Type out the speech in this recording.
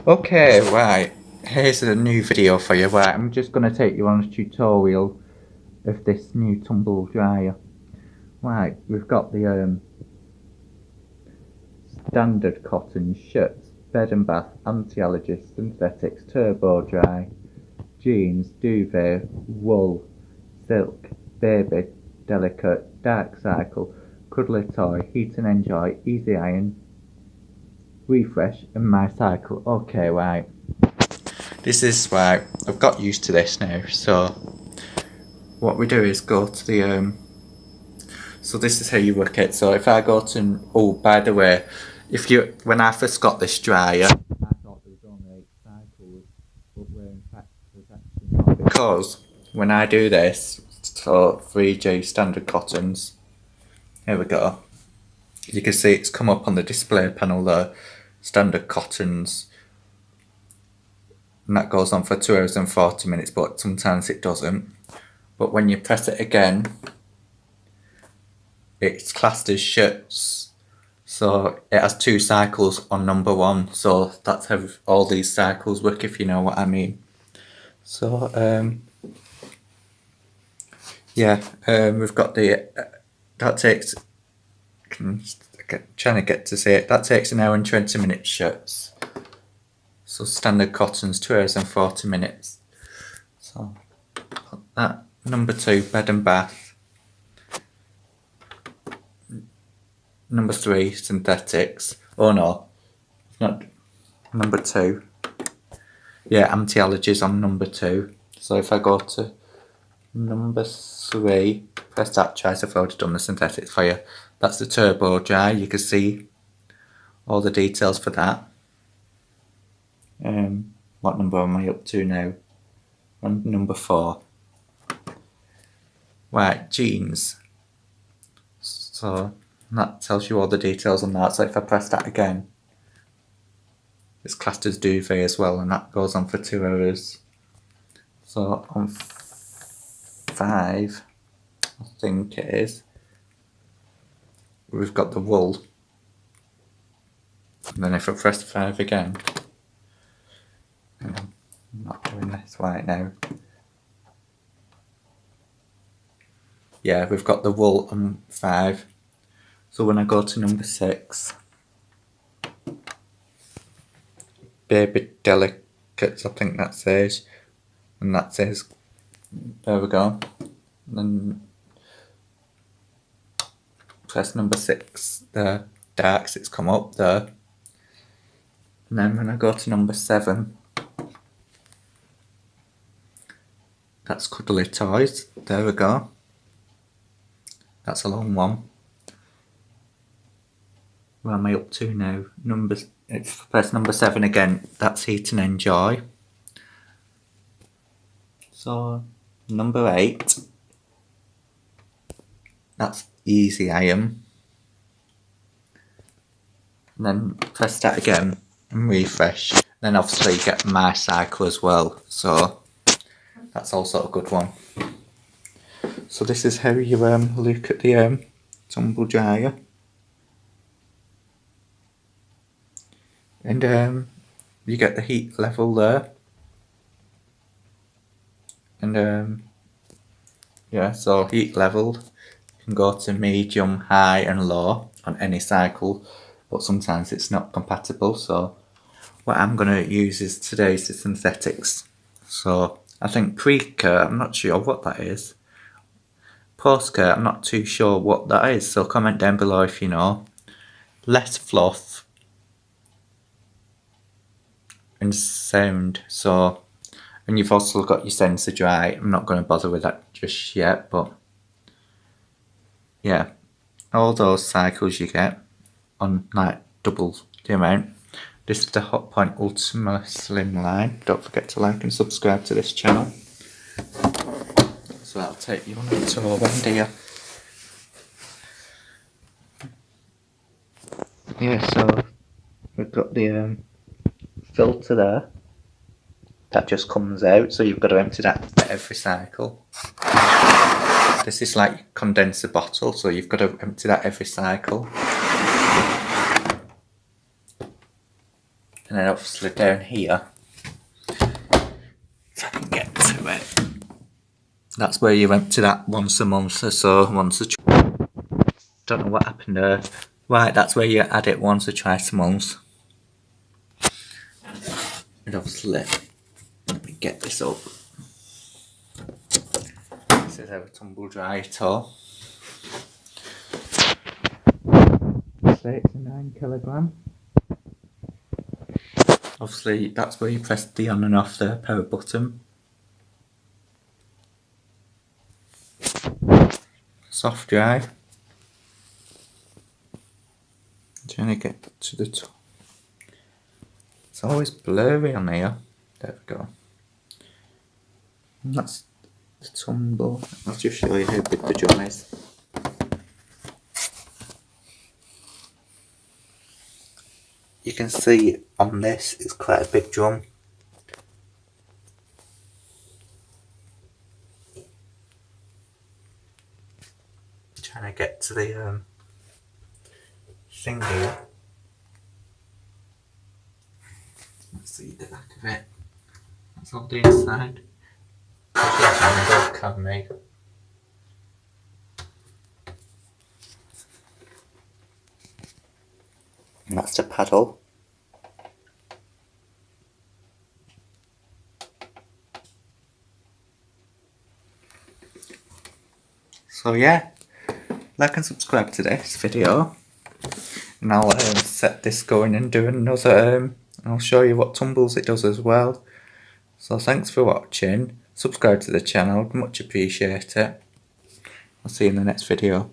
Okay, right. Here's a new video for you. Right, I'm just going to take you on a tutorial of this new tumble dryer. Right, we've got the standard cotton shirts, bed and bath, anti-allergist, synthetics, turbo dry, jeans, duvet, wool, silk, baby, delicate, dark cycle, cuddly toy, heat and enjoy, easy iron, refresh, and my cycle. Okay, right. This is right. I've got used to this now. So what we do is go to the So this is how you work it. So if I go to, oh, by the way, when I first got this dryer, I thought there was only 8 cycles, but we're in fact there's actually not, because when I do this, so 3G standard cottons, here we go. You can see it's come up on the display panel there, standard cottons, and that goes on for 2 hours and 40 minutes, but sometimes it doesn't. But when you press it again, it's classed as shirts. So it has 2 cycles on number 1. So that's how all these cycles work, if you know what I mean. So we've got the that takes trying to get to say it. That takes 1 hour and 20 minutes shirts. So standard cottons 2 hours and 40 minutes. So that number 2, bed and bath. Number 3, synthetics. Oh no, not number 2. Yeah, anti-allergies on number 2. So if I go to number 3, press that twice. I've already done the synthetics for you. That's the turbo dry. You can see all the details for that. What number am I up to now? On number 4. Right, jeans. So that tells you all the details on that. So if I press that again, it's classed as duvet as well, and that goes on for 2 hours. So on 5, I think it is, we've got the wool. And then if I press 5 again, I'm not doing this right now. Yeah, we've got the wool on 5. So when I go to number 6, baby delicates, I think that says, and that says, there we go. And then press number 6, the darks, it's come up there. And then when I go to number 7, that's cuddly toys, there we go. That's a long one. Where am I up to now? If I press number 7 again, that's heat and enjoy. So number 8, that's easy iron. And then press that again and refresh. Then obviously you get my cycle as well. So that's also a good one. So this is how you look at the tumble dryer. And you get the heat level there. And yeah, so heat leveled. You can go to medium, high and low on any cycle, but sometimes it's not compatible. So what I'm going to use is today's the synthetics. So I think pre-care, I'm not sure what that is. Post-care, I'm not too sure what that is. So comment down below if you know. Less fluff and sound. So, and you've also got your sensor dry. I'm not going to bother with that just yet, but yeah, all those cycles you get on like double the amount. This is the Hotpoint Ultima Slimline. Don't forget to like and subscribe to this channel. So that'll take you on a tour one day. Yeah, so we've got the filter there. That just comes out, so you've got to empty that at every cycle. This is like condenser bottle, so you've got to empty that every cycle. And then obviously down here, if I can get to it, that's where you empty that once a month or so, don't know what happened there. Right, that's where you add it once or twice a month. And obviously, let me get this up. This is how a tumble dry it all. Say it's a 9 kilogram. Obviously, that's where you press the on and off the power button. Soft dry. Trying to get to the top. It's always blurry on here. There we go. And that's the tumble. I'll just show you how big the drum is. You can see on this it's quite a big drum. Trying to get to the thing here. Let's see the back of it. That's all the inside. Can make. And that's the paddle. So yeah, like and subscribe to this video, and I'll set this going and do another. I'll show you what tumbles it does as well. So thanks for watching. Subscribe to the channel, much appreciate it. I'll see you in the next video.